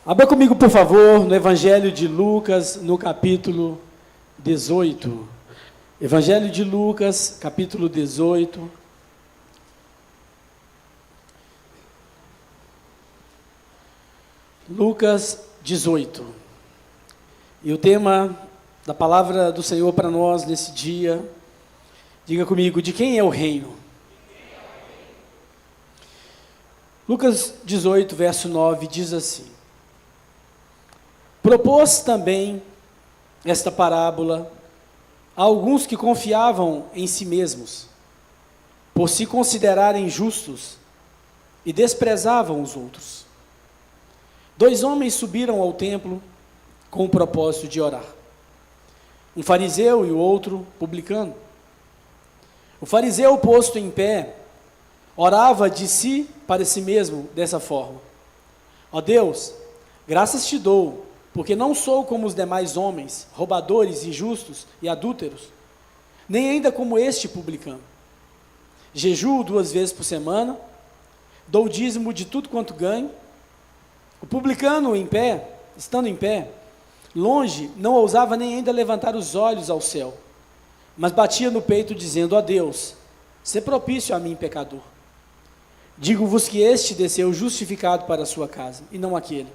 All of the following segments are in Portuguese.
Abra comigo, por favor, no Evangelho de Lucas, no capítulo 18. Evangelho de Lucas, capítulo 18. Lucas 18. E o tema da palavra do Senhor para nós nesse dia, diga comigo, de quem é o reino? Lucas 18, verso 9, diz assim: propôs também esta parábola a alguns que confiavam em si mesmos, por se considerarem justos, e desprezavam os outros. 2 homens subiram ao templo com o propósito de orar, um fariseu e o outro publicano. O fariseu, posto em pé, orava de si para si mesmo dessa forma: ó Deus, graças te dou, porque não sou como os demais homens, roubadores, injustos e adúlteros, nem ainda como este publicano. Jejuo 2 vezes por semana, dou o dízimo de tudo quanto ganho. O publicano, estando em pé, longe, não ousava nem ainda levantar os olhos ao céu, mas batia no peito, dizendo: ó Deus, sê propício a mim, pecador. Digo-vos que este desceu justificado para a sua casa, e não aquele.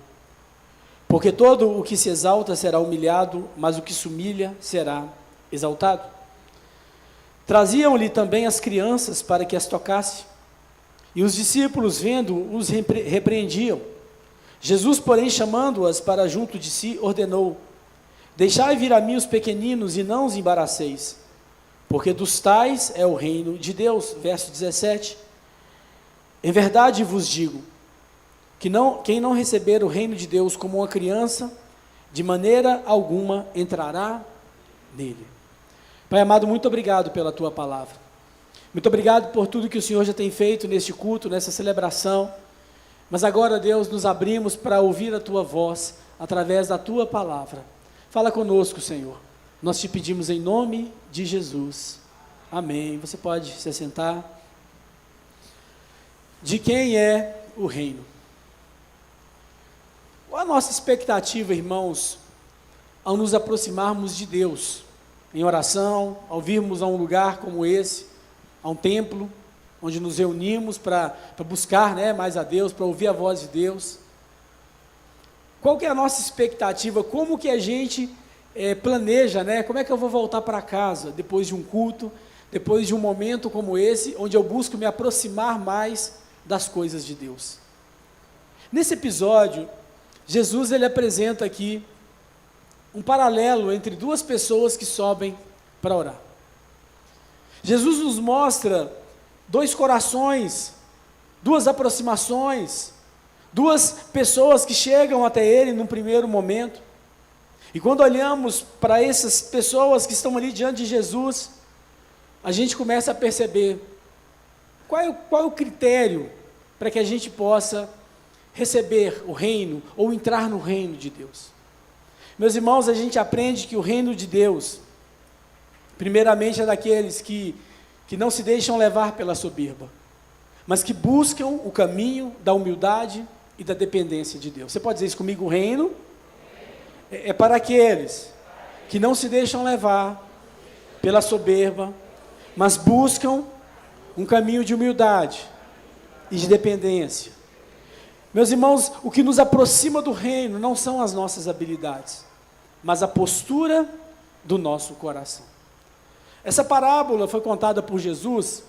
Porque todo o que se exalta será humilhado, mas o que se humilha será exaltado. Traziam-lhe também as crianças para que as tocasse, e os discípulos, vendo, os repreendiam. Jesus, porém, chamando-as para junto de si, ordenou: deixai vir a mim os pequeninos e não os embaraceis, porque dos tais é o reino de Deus. Verso 17. Em verdade vos digo, que quem não receber o reino de Deus como uma criança, de maneira alguma entrará nele. Pai amado, muito obrigado pela tua palavra. Muito obrigado por tudo que o Senhor já tem feito neste culto, nessa celebração. Mas agora, Deus, nos abrimos para ouvir a tua voz através da tua palavra. Fala conosco, Senhor. Nós te pedimos em nome de Jesus. Amém. Você pode se assentar. De quem é o reino? Qual a nossa expectativa, irmãos, ao nos aproximarmos de Deus, em oração, ao virmos a um lugar como esse, a um templo, onde nos reunimos para buscar, mais a Deus, para ouvir a voz de Deus? Qual que é a nossa expectativa? Como que a gente planeja, como é que eu vou voltar para casa, depois de um culto, depois de um momento como esse, onde eu busco me aproximar mais das coisas de Deus? Nesse episódio, Jesus ele apresenta aqui um paralelo entre 2 pessoas que sobem para orar. Jesus nos mostra 2 corações, 2 aproximações, 2 pessoas que chegam até Ele num primeiro momento. E quando olhamos para essas pessoas que estão ali diante de Jesus, a gente começa a perceber qual é o critério para que a gente possa receber o reino ou entrar no reino de Deus. Meus irmãos, a gente aprende que o reino de Deus, primeiramente, é daqueles que não se deixam levar pela soberba, mas que buscam o caminho da humildade e da dependência de Deus. Você pode dizer isso comigo? O reino é para aqueles que não se deixam levar pela soberba, mas buscam um caminho de humildade e de dependência. Meus irmãos, o que nos aproxima do reino não são as nossas habilidades, mas a postura do nosso coração. Essa parábola foi contada por Jesus,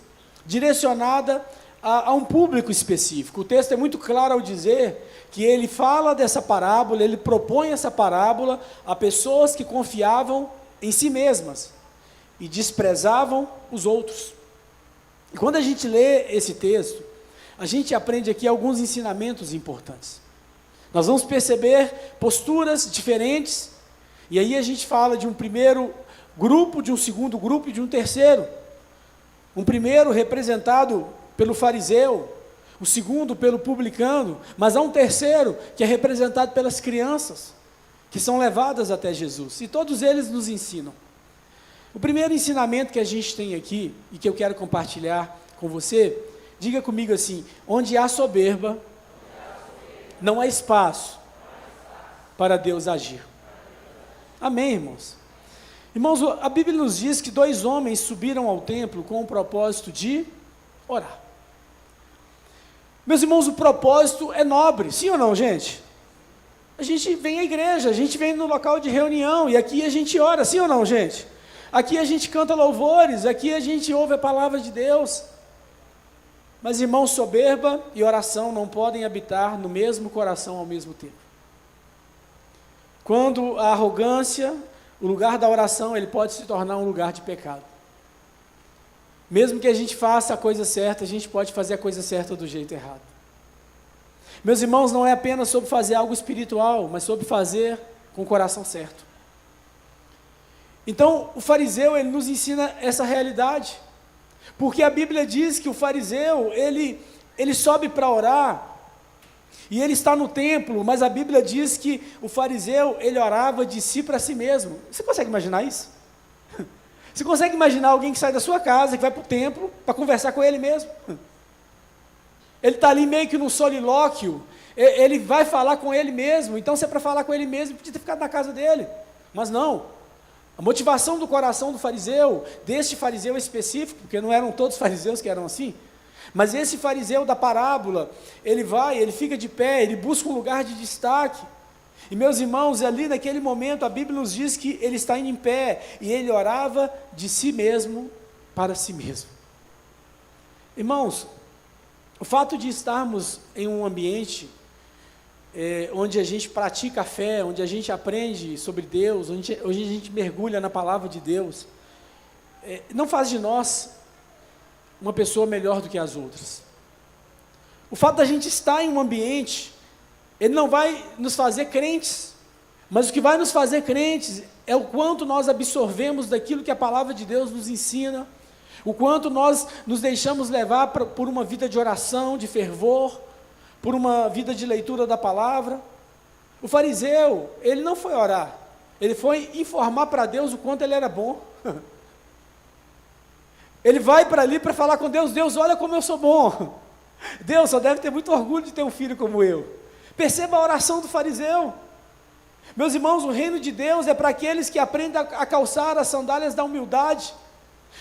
direcionada a um público específico. O texto é muito claro ao dizer que ele fala dessa parábola, ele propõe essa parábola a pessoas que confiavam em si mesmas e desprezavam os outros. E quando a gente lê esse texto, a gente aprende aqui alguns ensinamentos importantes. Nós vamos perceber posturas diferentes, e aí a gente fala de um primeiro grupo, de um segundo grupo e de um terceiro. Um primeiro representado pelo fariseu, o segundo pelo publicano, mas há um terceiro que é representado pelas crianças, que são levadas até Jesus, e todos eles nos ensinam. O primeiro ensinamento que a gente tem aqui, e que eu quero compartilhar com você, diga comigo assim: onde há soberba, não há espaço para Deus agir. Amém, irmãos? Irmãos, a Bíblia nos diz que 2 homens subiram ao templo com o propósito de orar. Meus irmãos, o propósito é nobre, sim ou não, gente? A gente vem à igreja, a gente vem no local de reunião, e aqui a gente ora, sim ou não, gente? Aqui a gente canta louvores, aqui a gente ouve a palavra de Deus. Mas, irmãos, soberba e oração não podem habitar no mesmo coração ao mesmo tempo. Quando a arrogância, o lugar da oração, ele pode se tornar um lugar de pecado. Mesmo que a gente faça a coisa certa, a gente pode fazer a coisa certa do jeito errado. Meus irmãos, não é apenas sobre fazer algo espiritual, mas sobre fazer com o coração certo. Então, o fariseu, ele nos ensina essa realidade. Porque a Bíblia diz que o fariseu, ele sobe para orar, e ele está no templo, mas a Bíblia diz que o fariseu, ele orava de si para si mesmo. Você consegue imaginar isso? Você consegue imaginar alguém que sai da sua casa, que vai para o templo, para conversar com ele mesmo? Ele está ali meio que num solilóquio, ele vai falar com ele mesmo. Então, se é para falar com ele mesmo, podia ter ficado na casa dele, mas não. A motivação do coração do fariseu, deste fariseu específico, porque não eram todos fariseus que eram assim, mas esse fariseu da parábola, ele fica de pé, ele busca um lugar de destaque. E meus irmãos, ali naquele momento, a Bíblia nos diz que ele está indo em pé, e ele orava de si mesmo para si mesmo. Irmãos, o fato de estarmos em um ambiente onde a gente pratica a fé, onde a gente aprende sobre Deus, onde a gente mergulha na palavra de Deus, não faz de nós uma pessoa melhor do que as outras. O fato da gente estar em um ambiente, ele não vai nos fazer crentes, mas o que vai nos fazer crentes é o quanto nós absorvemos daquilo que a palavra de Deus nos ensina, o quanto nós nos deixamos levar por uma vida de oração, de fervor, por uma vida de leitura da palavra. O fariseu, ele não foi orar, ele foi informar para Deus o quanto ele era bom. Ele vai para ali para falar com Deus: Deus, olha como eu sou bom. Deus só deve ter muito orgulho de ter um filho como eu. Perceba a oração do fariseu. Meus irmãos, o reino de Deus é para aqueles que aprendem a calçar as sandálias da humildade.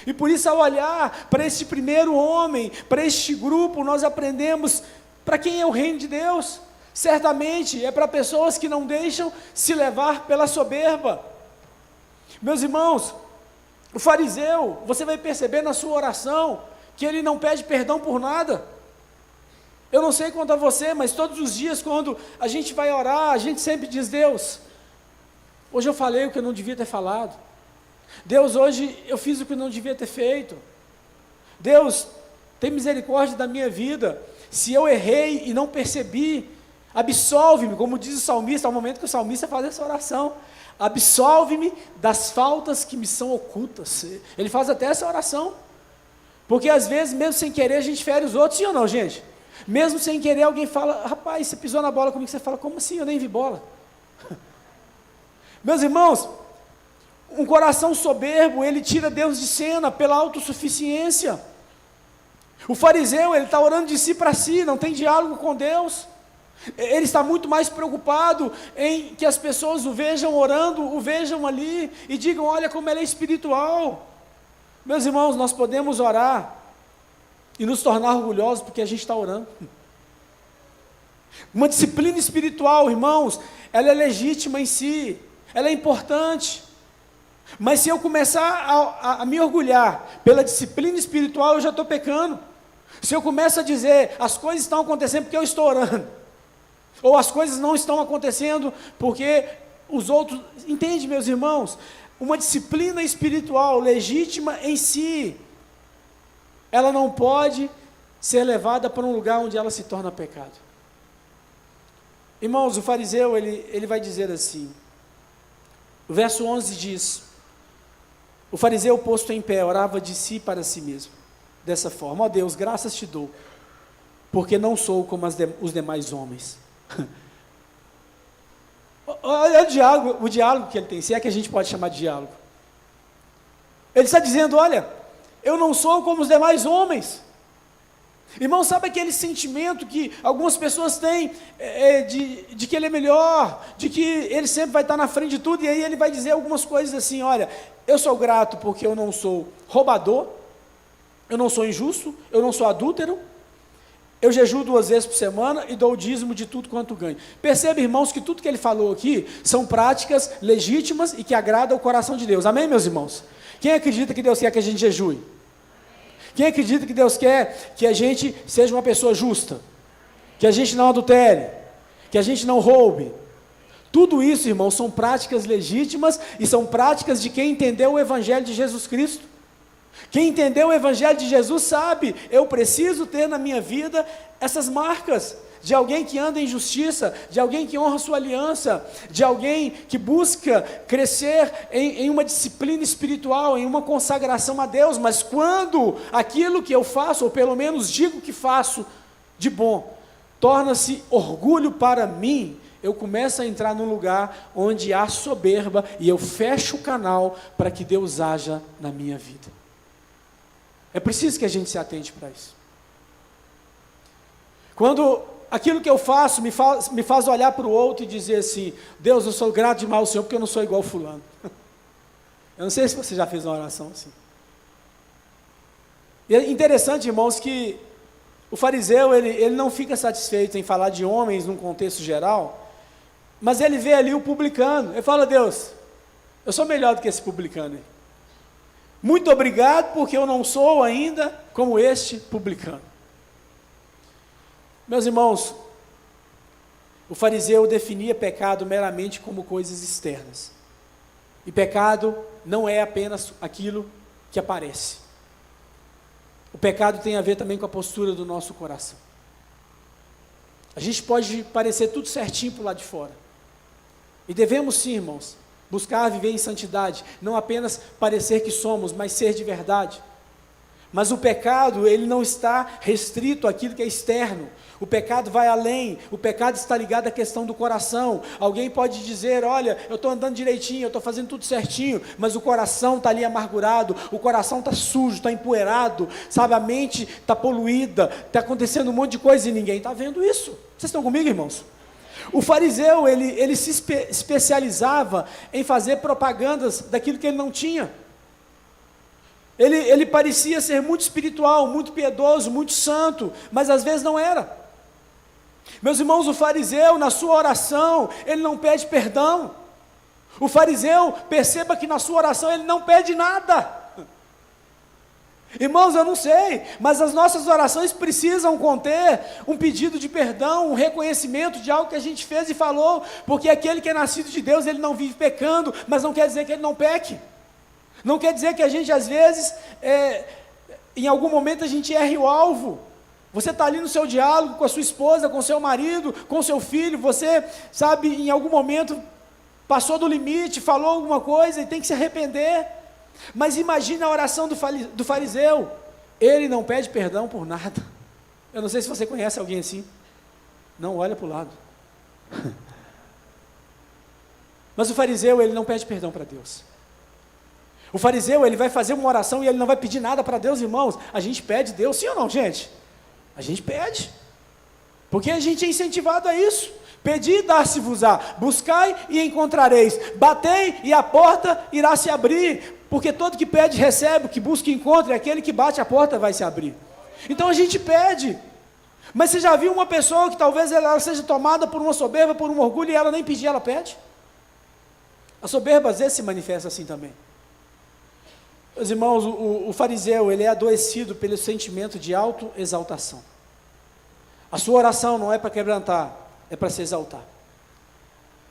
E por isso, ao olhar para este primeiro homem, para este grupo, nós aprendemos para quem é o reino de Deus. Certamente é para pessoas que não deixam se levar pela soberba. Meus irmãos, o fariseu, você vai perceber na sua oração que ele não pede perdão por nada. Eu não sei quanto a você, mas todos os dias quando a gente vai orar, a gente sempre diz: Deus, hoje eu falei o que eu não devia ter falado. Deus, hoje eu fiz o que eu não devia ter feito. Deus, tem misericórdia da minha vida. Se eu errei e não percebi, absolve-me, como diz o salmista, ao momento que o salmista faz essa oração. Absolve-me das faltas que me são ocultas. Ele faz até essa oração. Porque às vezes, mesmo sem querer, a gente fere os outros, sim ou não, gente? Mesmo sem querer, alguém fala: rapaz, você pisou na bola comigo. Você fala: como assim? Eu nem vi bola. Meus irmãos, um coração soberbo, ele tira Deus de cena pela autossuficiência. O fariseu, ele está orando de si para si, não tem diálogo com Deus. Ele está muito mais preocupado em que as pessoas o vejam orando, o vejam ali e digam: olha como ele é espiritual. Meus irmãos, nós podemos orar e nos tornar orgulhosos porque a gente está orando. Uma disciplina espiritual, irmãos, ela é legítima em si, ela é importante. Mas se eu começar a me orgulhar pela disciplina espiritual, eu já estou pecando. Se eu começo a dizer: as coisas estão acontecendo porque eu estou orando, ou as coisas não estão acontecendo porque os outros... Entende, meus irmãos? Uma disciplina espiritual legítima em si, ela não pode ser levada para um lugar onde ela se torna pecado. Irmãos, o fariseu, ele vai dizer assim, o verso 11 diz: o fariseu posto em pé, orava de si para si mesmo, dessa forma: ó Deus, graças te dou, porque não sou como os demais homens. Olha o diálogo que ele tem, se é que a gente pode chamar de diálogo. Ele está dizendo: olha, eu não sou como os demais homens. Irmão, sabe aquele sentimento que algumas pessoas têm de que ele é melhor, de que ele sempre vai estar na frente de tudo, e aí ele vai dizer algumas coisas assim: olha, eu sou grato porque eu não sou roubador, eu não sou injusto, eu não sou adúltero, eu jejuo 2 vezes por semana e dou o dízimo de tudo quanto ganho. Perceba, irmãos, que tudo que ele falou aqui são práticas legítimas e que agradam o coração de Deus. Amém, meus irmãos? Quem acredita que Deus quer que a gente jejue? Quem acredita que Deus quer que a gente seja uma pessoa justa? Que a gente não adultere? Que a gente não roube? Tudo isso, irmãos, são práticas legítimas e são práticas de quem entendeu o Evangelho de Jesus Cristo. Quem entendeu o Evangelho de Jesus sabe, eu preciso ter na minha vida essas marcas de alguém que anda em justiça, de alguém que honra sua aliança, de alguém que busca crescer em uma disciplina espiritual, em uma consagração a Deus. Mas quando aquilo que eu faço, ou pelo menos digo que faço de bom, torna-se orgulho para mim, eu começo a entrar num lugar onde há soberba e eu fecho o canal para que Deus haja na minha vida. É preciso que a gente se atente para isso. Quando aquilo que eu faço me faz olhar para o outro e dizer assim: Deus, eu sou grato demais ao Senhor porque eu não sou igual fulano. Eu não sei se você já fez uma oração assim. E é interessante, irmãos, que o fariseu, ele não fica satisfeito em falar de homens num contexto geral, mas ele vê ali o publicano. Ele fala: Deus, eu sou melhor do que esse publicano aí. Muito obrigado, porque eu não sou ainda como este publicano. Meus irmãos, o fariseu definia pecado meramente como coisas externas. E pecado não é apenas aquilo que aparece. O pecado tem a ver também com a postura do nosso coração. A gente pode parecer tudo certinho para o lado de fora. E devemos sim, irmãos, buscar viver em santidade, não apenas parecer que somos, mas ser de verdade. Mas o pecado, ele não está restrito àquilo que é externo. O pecado vai além, o pecado está ligado à questão do coração. Alguém pode dizer: olha, eu estou andando direitinho, eu estou fazendo tudo certinho, mas o coração está ali amargurado, o coração está sujo, está empoeirado, sabe, a mente está poluída, está acontecendo um monte de coisa e ninguém está vendo isso. Vocês estão comigo, irmãos? O fariseu, ele se especializava em fazer propagandas daquilo que ele não tinha. Ele parecia ser muito espiritual, muito piedoso, muito santo, mas às vezes não era. Meus irmãos, o fariseu, na sua oração, ele não pede perdão. O fariseu, perceba que na sua oração ele não pede nada. Irmãos, eu não sei, mas as nossas orações precisam conter um pedido de perdão, um reconhecimento de algo que a gente fez e falou, porque aquele que é nascido de Deus, ele não vive pecando, mas não quer dizer que ele não peque. Não quer dizer que a gente, às vezes, em algum momento a gente erre o alvo. Você está ali no seu diálogo com a sua esposa, com o seu marido, com o seu filho, você, sabe, em algum momento passou do limite, falou alguma coisa e tem que se arrepender. Mas imagine a oração do fariseu. Ele não pede perdão por nada. Eu não sei se você conhece alguém assim. Não olha para o lado. Mas o fariseu, ele não pede perdão para Deus. O fariseu, ele vai fazer uma oração e ele não vai pedir nada para Deus, irmãos. A gente pede Deus, sim ou não, gente? A gente pede. Porque a gente é incentivado a isso. Pedi e dar-se-vos-á, buscai e encontrareis, batei e a porta irá se abrir, porque todo que pede recebe, o que busca encontra, e aquele que bate a porta vai se abrir. Então a gente pede. Mas você já viu uma pessoa que talvez ela seja tomada por uma soberba, por um orgulho, e ela nem pedir, ela pede? A soberba às vezes se manifesta assim também. Meus irmãos, o fariseu, ele é adoecido pelo sentimento de autoexaltação. A sua oração não é para quebrantar, é para se exaltar.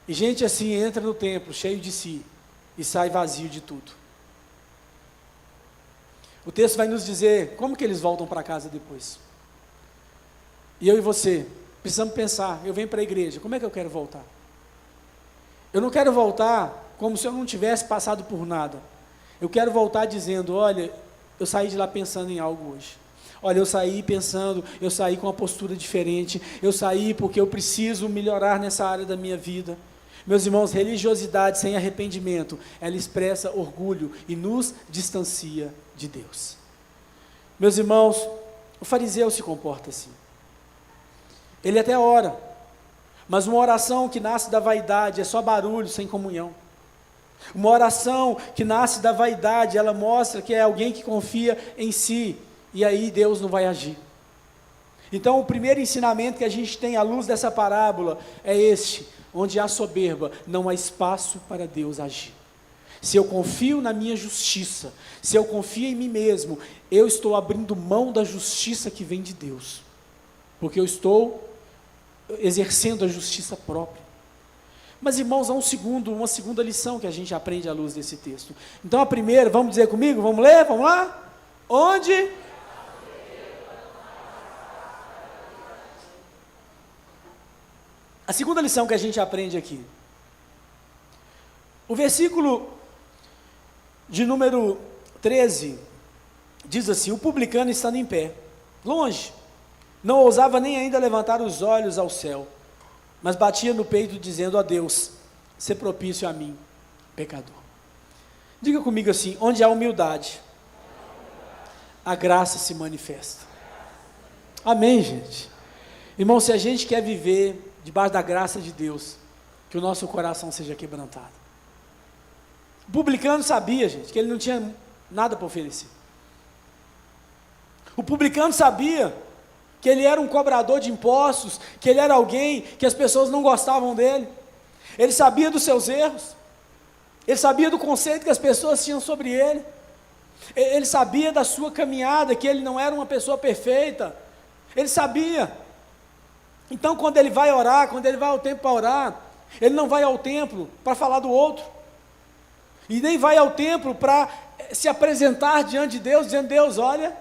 E gente assim entra no templo cheio de si e sai vazio de tudo. O texto vai nos dizer como que eles voltam para casa depois. E eu e você precisamos pensar: eu venho para a igreja, como é que eu quero voltar? Eu não quero voltar como se eu não tivesse passado por nada. Eu quero voltar dizendo: olha, eu saí de lá pensando em algo hoje. Olha, eu saí pensando, eu saí com uma postura diferente, eu saí porque eu preciso melhorar nessa área da minha vida. Meus irmãos, religiosidade sem arrependimento, ela expressa orgulho e nos distancia de Deus. Meus irmãos, O fariseu se comporta assim. Ele até ora, mas uma oração que nasce da vaidade é só barulho, sem comunhão. Uma oração que nasce da vaidade, ela mostra que é alguém que confia em si, e aí Deus não vai agir. Então o primeiro ensinamento que a gente tem à luz dessa parábola é este: onde há soberba, não há espaço para Deus agir. Se eu confio na minha justiça, se eu confio em mim mesmo, eu estou abrindo mão da justiça que vem de Deus, porque eu estou exercendo a justiça própria. Mas, irmãos, há uma segunda lição que a gente aprende à luz desse texto. Então a primeira, vamos dizer comigo, vamos ler, vamos lá? Onde? A segunda lição que a gente aprende aqui, o versículo de número 13, diz assim: o publicano estando em pé, longe, não ousava nem ainda levantar os olhos ao céu, mas batia no peito dizendo a Deus: sê propício a mim, pecador. Diga comigo assim: onde há humildade, a graça se manifesta. Amém, gente? Irmão, se a gente quer viver debaixo da graça de Deus, que o nosso coração seja quebrantado. O publicano sabia, gente, que ele não tinha nada para oferecer. O publicano sabia que ele era um cobrador de impostos, que ele era alguém que as pessoas não gostavam dele. Ele sabia dos seus erros, ele sabia do conceito que as pessoas tinham sobre ele, ele sabia da sua caminhada, que ele não era uma pessoa perfeita, ele sabia. Então quando ele vai orar, quando ele vai ao templo para orar, ele não vai ao templo para falar do outro, e nem vai ao templo para se apresentar diante de Deus, dizendo: Deus, olha,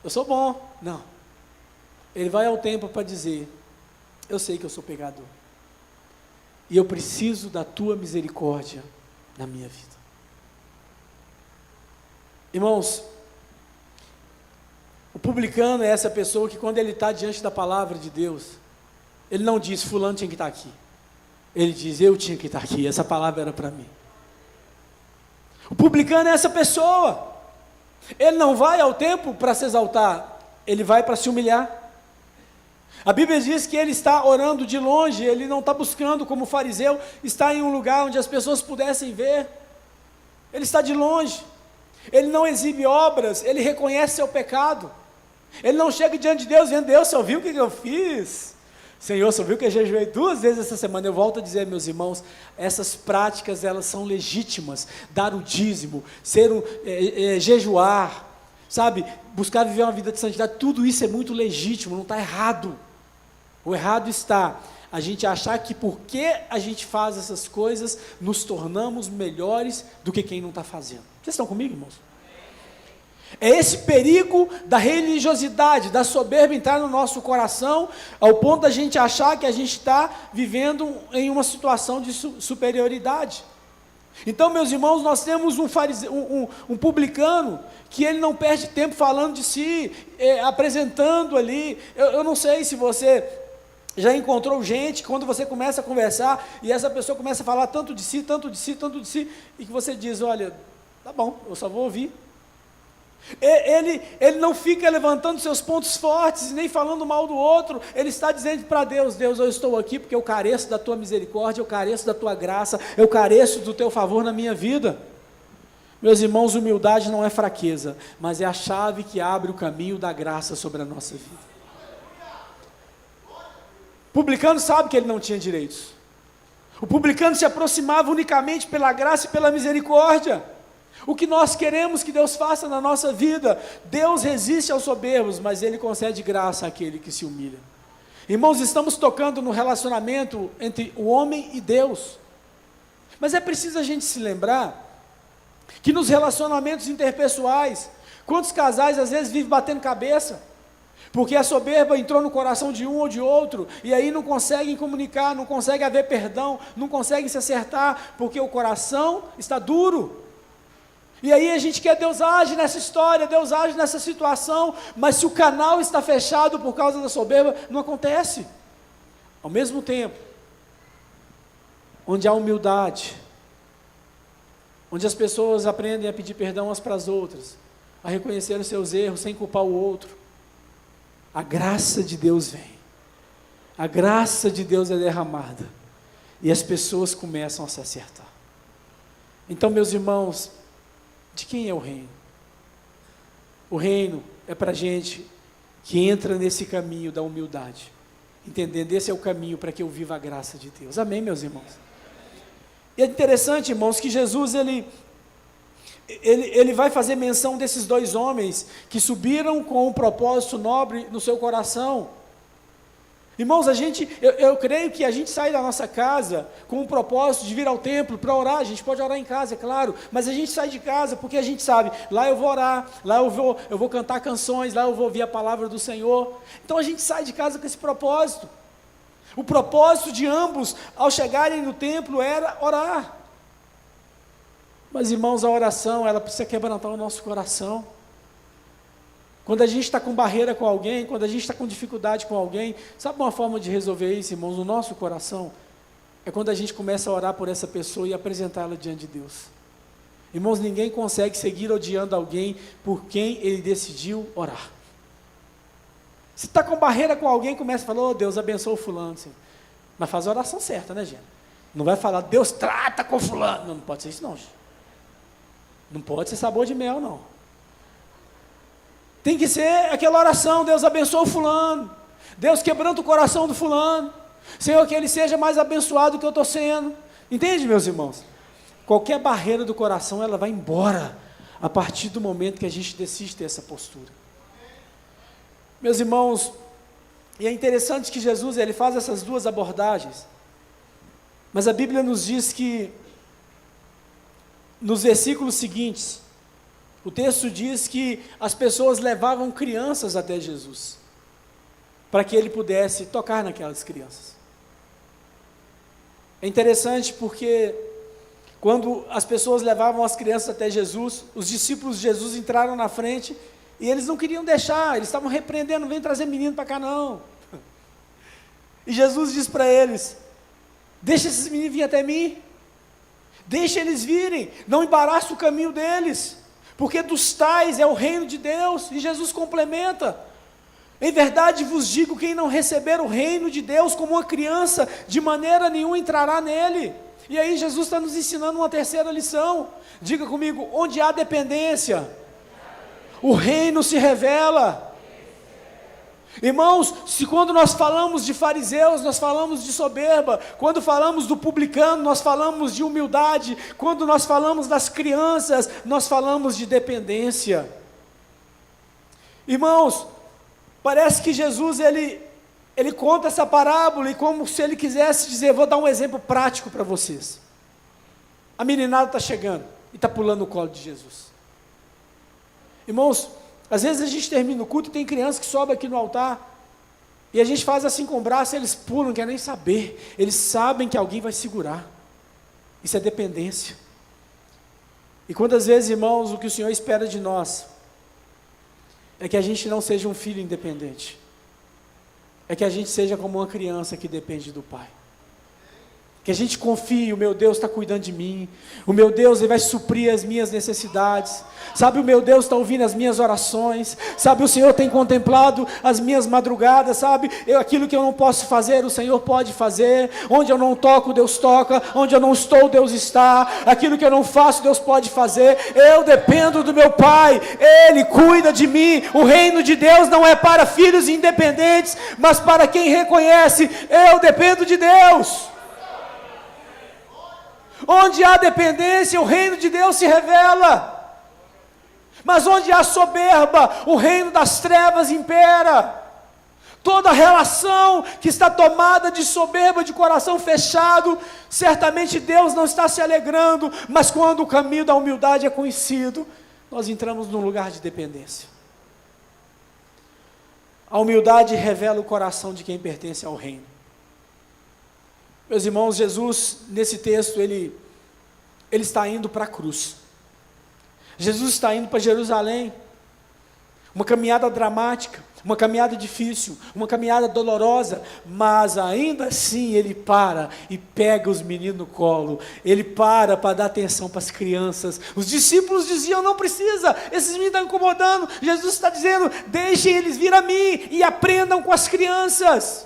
eu sou bom. Não. Ele vai ao templo para dizer: eu sei que eu sou pecador, e eu preciso da tua misericórdia na minha vida. Irmãos, o publicano é essa pessoa que, quando ele está diante da palavra de Deus, ele não diz: fulano tinha que estar aqui. Ele diz: eu tinha que estar aqui, essa palavra era para mim. O publicano é essa pessoa. Ele não vai ao templo para se exaltar, ele vai para se humilhar. A Bíblia diz que ele está orando de longe, ele não está buscando como o fariseu, está em um lugar onde as pessoas pudessem ver. Ele está de longe, ele não exibe obras, ele reconhece seu pecado. Ele não chega diante de Deus dizendo: Deus, você ouviu o que eu fiz? Senhor, você ouviu que eu jejuei 2 vezes essa semana? Eu volto a dizer, meus irmãos, essas práticas, elas são legítimas. Dar o dízimo, jejuar, sabe, buscar viver uma vida de santidade, tudo isso é muito legítimo, não está errado. O errado está a gente achar que porque a gente faz essas coisas, nos tornamos melhores do que quem não está fazendo. Vocês estão comigo, irmãos? É esse perigo da religiosidade, da soberba entrar no nosso coração, ao ponto da gente achar que a gente está vivendo em uma situação de superioridade. Então, meus irmãos, nós temos um publicano que ele não perde tempo falando de si, apresentando ali. Eu não sei se você já encontrou gente, quando você começa a conversar, e essa pessoa começa a falar tanto de si, tanto de si, tanto de si, e que você diz: olha, tá bom, eu só vou ouvir. Ele não fica levantando seus pontos fortes, nem falando mal do outro. Ele está dizendo para Deus: Deus, eu estou aqui porque eu careço da tua misericórdia, eu careço da tua graça, eu careço do teu favor na minha vida. Meus irmãos, humildade não é fraqueza, mas é a chave que abre o caminho da graça sobre a nossa vida. O publicano sabe que ele não tinha direitos. O publicano se aproximava unicamente pela graça e pela misericórdia. O que nós queremos que Deus faça na nossa vida? Deus resiste aos soberbos, mas Ele concede graça àquele que se humilha. Irmãos, estamos tocando no relacionamento entre o homem e Deus. Mas é preciso a gente se lembrar que nos relacionamentos interpessoais, quantos casais às vezes vivem batendo cabeça? Porque a soberba entrou no coração de um ou de outro, e aí não conseguem comunicar, não conseguem haver perdão, não conseguem se acertar, porque o coração está duro. E aí a gente quer: Deus age nessa história, Deus age nessa situação, mas se o canal está fechado por causa da soberba, não acontece. Ao mesmo tempo, onde há humildade, onde as pessoas aprendem a pedir perdão umas para as outras, a reconhecer os seus erros sem culpar o outro, a graça de Deus vem, a graça de Deus é derramada, e as pessoas começam a se acertar. Então, meus irmãos, de quem é o reino? O reino é para gente que entra nesse caminho da humildade, entendendo, esse é o caminho para que eu viva a graça de Deus. Amém, meus irmãos? E é interessante, irmãos, que Jesus, ele vai fazer menção desses dois homens que subiram com um propósito nobre no seu coração. Irmãos, eu creio que a gente sai da nossa casa com o propósito de vir ao templo para orar. A gente pode orar em casa, é claro, mas a gente sai de casa porque a gente sabe, lá eu vou orar, lá eu vou cantar canções, lá eu vou ouvir a palavra do Senhor. Então a gente sai de casa com esse propósito. O propósito de ambos, ao chegarem no templo, era orar. Mas, irmãos, a oração, ela precisa quebrantar o nosso coração. Quando a gente está com barreira com alguém, quando a gente está com dificuldade com alguém, sabe uma forma de resolver isso, irmãos, no nosso coração? É quando a gente começa a orar por essa pessoa e apresentá-la diante de Deus. Irmãos, ninguém consegue seguir odiando alguém por quem ele decidiu orar. Se está com barreira com alguém, começa a falar, oh, Deus abençoa o fulano, assim. Mas faz a oração certa, né, gente? Não vai falar, Deus trata com fulano. Não pode ser isso não, gente. Não pode ser sabor de mel, não. Tem que ser aquela oração, Deus abençoa o fulano, Deus quebranta o coração do fulano, Senhor, que ele seja mais abençoado do que eu estou sendo. Entende, meus irmãos? Qualquer barreira do coração, ela vai embora, a partir do momento que a gente decide ter essa postura. Meus irmãos, e é interessante que Jesus, ele faz essas duas abordagens, mas a Bíblia nos diz que, nos versículos seguintes, o texto diz que as pessoas levavam crianças até Jesus, para que ele pudesse tocar naquelas crianças. É interessante porque, quando as pessoas levavam as crianças até Jesus, os discípulos de Jesus entraram na frente, e eles não queriam deixar, eles estavam repreendendo, não vem trazer menino para cá não. E Jesus diz para eles, deixa esses meninos vir até mim, deixa eles virem, não embaraça o caminho deles, porque dos tais é o reino de Deus. E Jesus complementa, em verdade vos digo, quem não receber o reino de Deus como uma criança, de maneira nenhuma entrará nele. E aí Jesus está nos ensinando uma terceira lição, diga comigo, onde há dependência, o reino se revela. Irmãos, se quando nós falamos de fariseus, nós falamos de soberba, quando falamos do publicano, nós falamos de humildade, quando nós falamos das crianças, nós falamos de dependência. Irmãos, parece que Jesus, ele conta essa parábola, e como se ele quisesse dizer, vou dar um exemplo prático para vocês. A meninada está chegando, e está pulando no colo de Jesus. Irmãos, às vezes a gente termina o culto e tem criança que sobe aqui no altar, e a gente faz assim com o braço, eles pulam, não querem nem saber, eles sabem que alguém vai segurar. Isso é dependência. E quantas vezes, irmãos, o que o Senhor espera de nós, é que a gente não seja um filho independente, é que a gente seja como uma criança que depende do Pai. Que a gente confie, o meu Deus está cuidando de mim, o meu Deus ele vai suprir as minhas necessidades, sabe, o meu Deus está ouvindo as minhas orações, sabe, o Senhor tem contemplado as minhas madrugadas, sabe, aquilo que eu não posso fazer, o Senhor pode fazer, onde eu não toco, Deus toca, onde eu não estou, Deus está, aquilo que eu não faço, Deus pode fazer, eu dependo do meu Pai, Ele cuida de mim. O reino de Deus não é para filhos independentes, mas para quem reconhece, eu dependo de Deus. Onde há dependência, o reino de Deus se revela. Mas onde há soberba, o reino das trevas impera. Toda relação que está tomada de soberba, de coração fechado, certamente Deus não está se alegrando, mas quando o caminho da humildade é conhecido, nós entramos num lugar de dependência. A humildade revela o coração de quem pertence ao reino. Meus irmãos, Jesus, nesse texto, ele está indo para a cruz. Jesus está indo para Jerusalém. uma caminhada dramática, uma caminhada difícil, uma caminhada dolorosa, mas ainda assim ele para e pega os meninos no colo, ele para dar atenção para as crianças. Os discípulos diziam: não precisa, esses meninos estão incomodando. Jesus está dizendo: deixem eles vir a mim e aprendam com as crianças.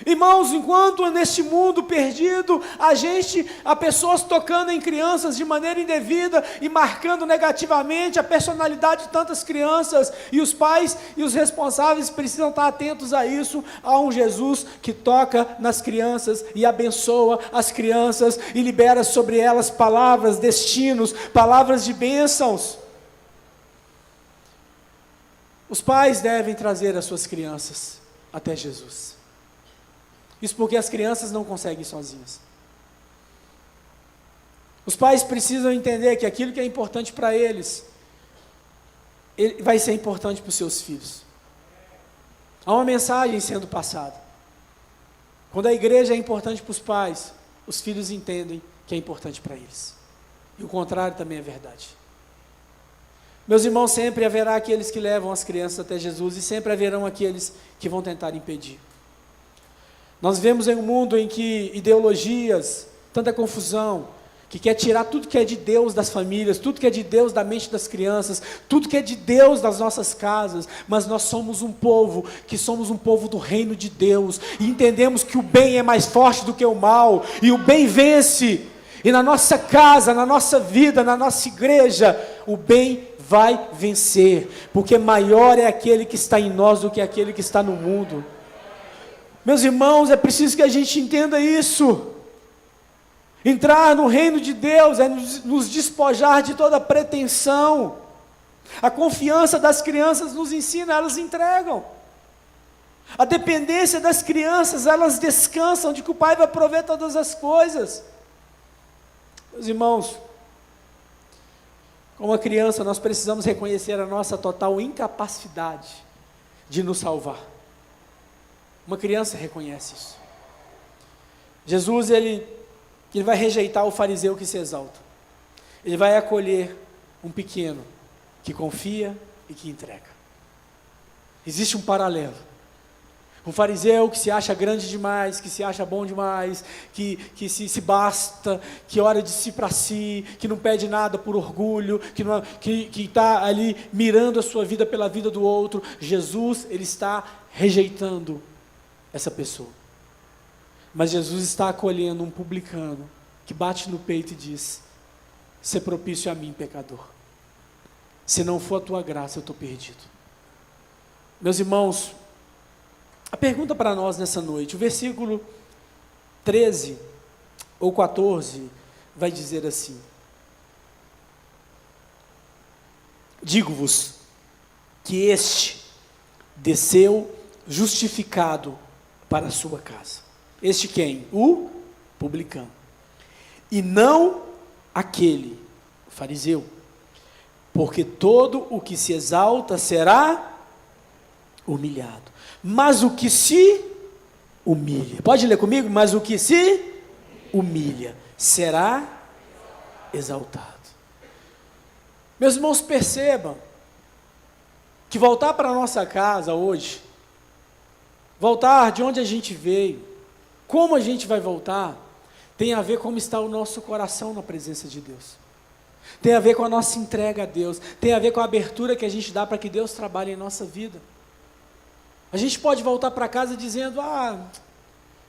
Irmãos, enquanto neste mundo perdido, há pessoas tocando em crianças de maneira indevida e marcando negativamente a personalidade de tantas crianças, e os pais e os responsáveis precisam estar atentos a isso. Há um Jesus que toca nas crianças e abençoa as crianças e libera sobre elas palavras, destinos, palavras de bênçãos. Os pais devem trazer as suas crianças até Jesus. Isso porque as crianças não conseguem sozinhas. Os pais precisam entender que aquilo que é importante para eles, vai ser importante para os seus filhos. Há uma mensagem sendo passada. Quando a igreja é importante para os pais, os filhos entendem que é importante para eles. E o contrário também é verdade. Meus irmãos, sempre haverá aqueles que levam as crianças até Jesus, e sempre haverão aqueles que vão tentar impedir. Nós vivemos em um mundo em que ideologias, tanta confusão, que quer tirar tudo que é de Deus das famílias, tudo que é de Deus da mente das crianças, tudo que é de Deus das nossas casas, mas nós somos um povo do reino de Deus, e entendemos que o bem é mais forte do que o mal, e o bem vence, e na nossa casa, na nossa vida, na nossa igreja, o bem vai vencer, porque maior é aquele que está em nós do que aquele que está no mundo. Meus irmãos, é preciso que a gente entenda isso. Entrar no reino de Deus é nos despojar de toda pretensão. A confiança das crianças nos ensina, elas entregam. A dependência das crianças, elas descansam de que o Pai vai prover todas as coisas. Meus irmãos, como criança, nós precisamos reconhecer a nossa total incapacidade de nos salvar. Uma criança reconhece isso. Jesus, ele vai rejeitar o fariseu que se exalta. Ele vai acolher um pequeno que confia e que entrega. Existe um paralelo. Um fariseu que se acha grande demais, que se acha bom demais, que se basta, que olha de si para si, que não pede nada por orgulho, que está ali mirando a sua vida pela vida do outro. Jesus, ele está rejeitando essa pessoa. Mas Jesus está acolhendo um publicano que bate no peito e diz: "Sê propício a mim, pecador. Se não for a tua graça, eu estou perdido." Meus irmãos, a pergunta para nós nessa noite, o versículo 13 ou 14 vai dizer assim: "Digo-vos que este desceu justificado para a sua casa." Este quem? O publicano. "E não aquele, o fariseu, porque todo o que se exalta será humilhado, mas o que se humilha." Pode ler comigo? "Mas o que se humilha será exaltado." Meus irmãos, percebam que voltar para a nossa casa hoje, voltar de onde a gente veio, como a gente vai voltar, tem a ver como está o nosso coração na presença de Deus. Tem a ver com a nossa entrega a Deus, tem a ver com a abertura que a gente dá para que Deus trabalhe em nossa vida. A gente pode voltar para casa dizendo: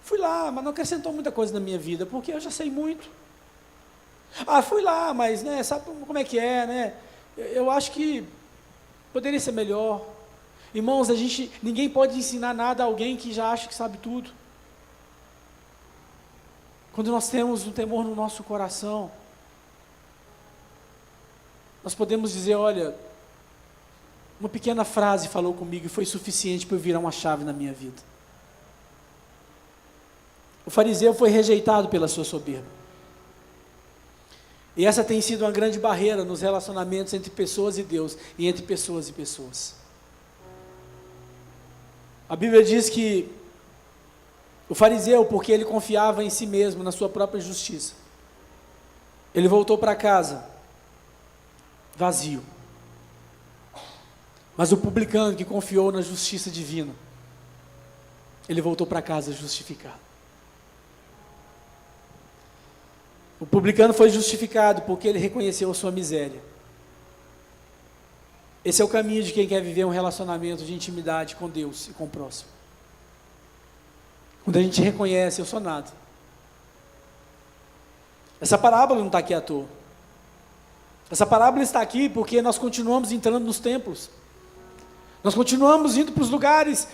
fui lá, mas não acrescentou muita coisa na minha vida, porque eu já sei muito. Fui lá, mas sabe como é que é, né? Eu acho que poderia ser melhor. Irmãos, ninguém pode ensinar nada a alguém que já acha que sabe tudo. Quando nós temos um temor no nosso coração, nós podemos dizer: olha, uma pequena frase falou comigo e foi suficiente para eu virar uma chave na minha vida. O fariseu foi rejeitado pela sua soberba. E essa tem sido uma grande barreira nos relacionamentos entre pessoas e Deus, e entre pessoas e pessoas. A Bíblia diz que o fariseu, porque ele confiava em si mesmo, na sua própria justiça, ele voltou para casa vazio. Mas o publicano que confiou na justiça divina, ele voltou para casa justificado. O publicano foi justificado porque ele reconheceu a sua miséria. Esse é o caminho de quem quer viver um relacionamento de intimidade com Deus e com o próximo. Quando a gente reconhece, eu sou nada. Essa parábola não está aqui à toa. Essa parábola está aqui porque nós continuamos entrando nos templos. Nós continuamos indo para os lugares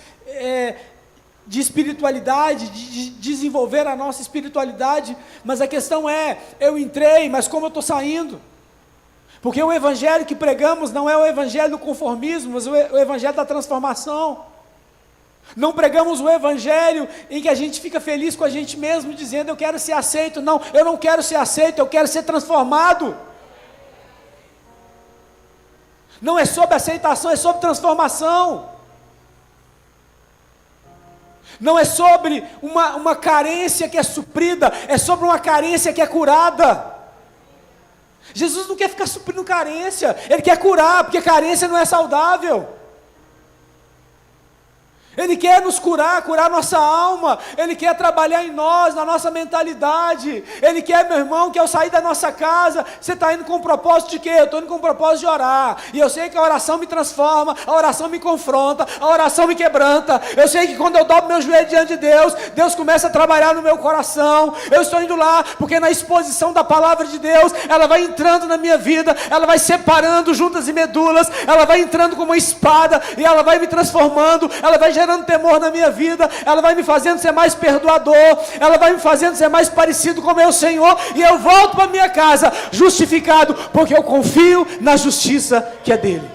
de espiritualidade, de desenvolver a nossa espiritualidade, mas a questão é, eu entrei, mas como eu estou saindo? Porque o evangelho que pregamos não é o evangelho do conformismo, mas o evangelho da transformação. Não pregamos o evangelho em que a gente fica feliz com a gente mesmo, dizendo eu quero ser aceito. Não, eu não quero ser aceito, eu quero ser transformado. Não é sobre aceitação, é sobre transformação. Não é sobre uma carência que é suprida, é sobre uma carência que é curada. Jesus não quer ficar suprindo carência, Ele quer curar, porque carência não é saudável. Ele quer nos curar nossa alma, Ele quer trabalhar em nós, na nossa mentalidade. Ele quer, meu irmão, que eu sair da nossa casa, você está indo com o propósito de quê? Eu estou indo com o propósito de orar, e eu sei que a oração me transforma, a oração me confronta, a oração me quebranta. Eu sei que quando eu dobro meu joelho diante de Deus, Deus começa a trabalhar no meu coração. Eu estou indo lá, porque na exposição da palavra de Deus, ela vai entrando na minha vida, ela vai separando juntas e medulas, ela vai entrando como uma espada, e ela vai me transformando, ela vai gerando temor na minha vida, ela vai me fazendo ser mais perdoador, ela vai me fazendo ser mais parecido com o meu Senhor, e eu volto para minha casa justificado, porque eu confio na justiça que é dele.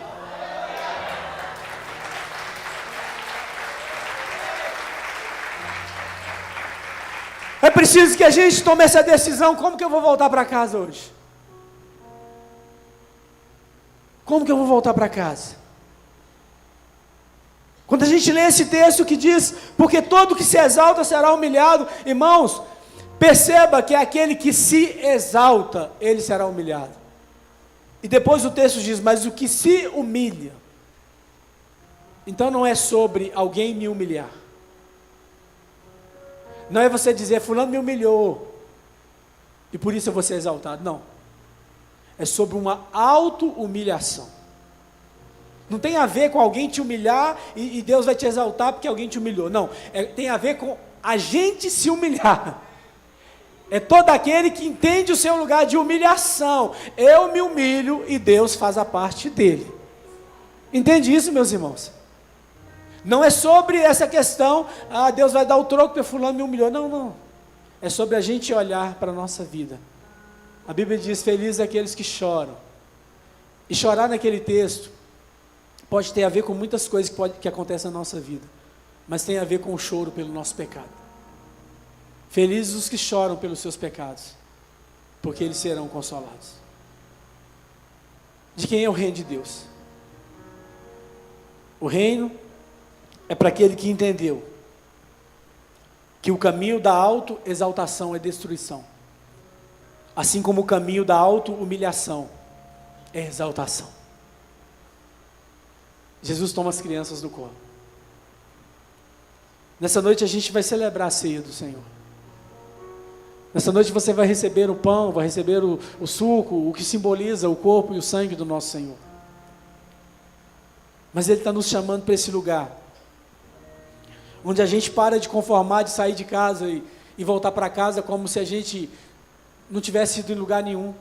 É preciso que a gente tome essa decisão. Como que eu vou voltar para casa hoje? Como que eu vou voltar para casa? Quando a gente lê esse texto que diz, porque todo que se exalta será humilhado, irmãos, perceba que é aquele que se exalta, ele será humilhado. E depois o texto diz, mas o que se humilha, então não é sobre alguém me humilhar. Não é você dizer, fulano me humilhou, e por isso eu vou ser exaltado. Não. É sobre uma auto-humilhação. Não tem a ver com alguém te humilhar e Deus vai te exaltar porque alguém te humilhou. Não, tem a ver com a gente se humilhar. É todo aquele que entende o seu lugar de humilhação. Eu me humilho e Deus faz a parte dele. Entende isso, meus irmãos? Não é sobre essa questão, Deus vai dar o troco porque fulano me humilhou. Não, não. É sobre a gente olhar para a nossa vida. A Bíblia diz, felizes aqueles que choram. E chorar naquele texto pode ter a ver com muitas coisas que acontecem na nossa vida, mas tem a ver com o choro pelo nosso pecado. Felizes os que choram pelos seus pecados, porque eles serão consolados. De quem é o reino de Deus? O reino é para aquele que entendeu que o caminho da auto-exaltação é destruição, assim como o caminho da auto-humilhação é exaltação. Jesus toma as crianças no colo. Nessa noite a gente vai celebrar a ceia do Senhor. Nessa noite você vai receber o pão, vai receber o suco, o que simboliza o corpo e o sangue do nosso Senhor. Mas Ele está nos chamando para esse lugar, onde a gente para de conformar, de sair de casa e voltar para casa como se a gente não tivesse ido em lugar nenhum.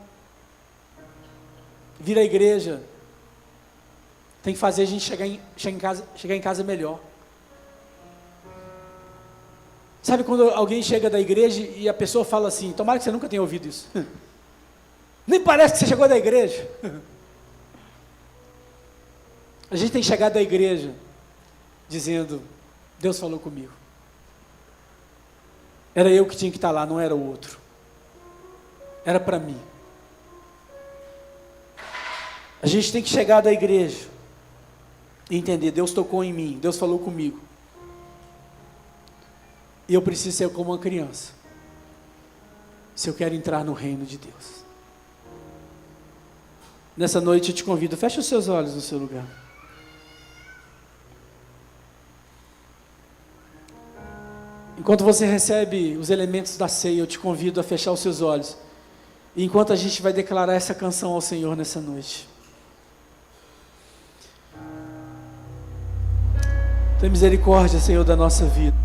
Vir à igreja tem que fazer a gente chegar em casa melhor. Sabe quando alguém chega da igreja e a pessoa fala assim, tomara que você nunca tenha ouvido isso. Nem parece que você chegou da igreja. A gente tem que chegar da igreja dizendo, Deus falou comigo. Era eu que tinha que estar lá, não era o outro. Era para mim. A gente tem que chegar da igreja e entender, Deus tocou em mim, Deus falou comigo. E eu preciso ser como uma criança, se eu quero entrar no reino de Deus. Nessa noite eu te convido, feche os seus olhos no seu lugar. Enquanto você recebe os elementos da ceia, eu te convido a fechar os seus olhos. E enquanto a gente vai declarar essa canção ao Senhor nessa noite. Tem misericórdia, Senhor, da nossa vida.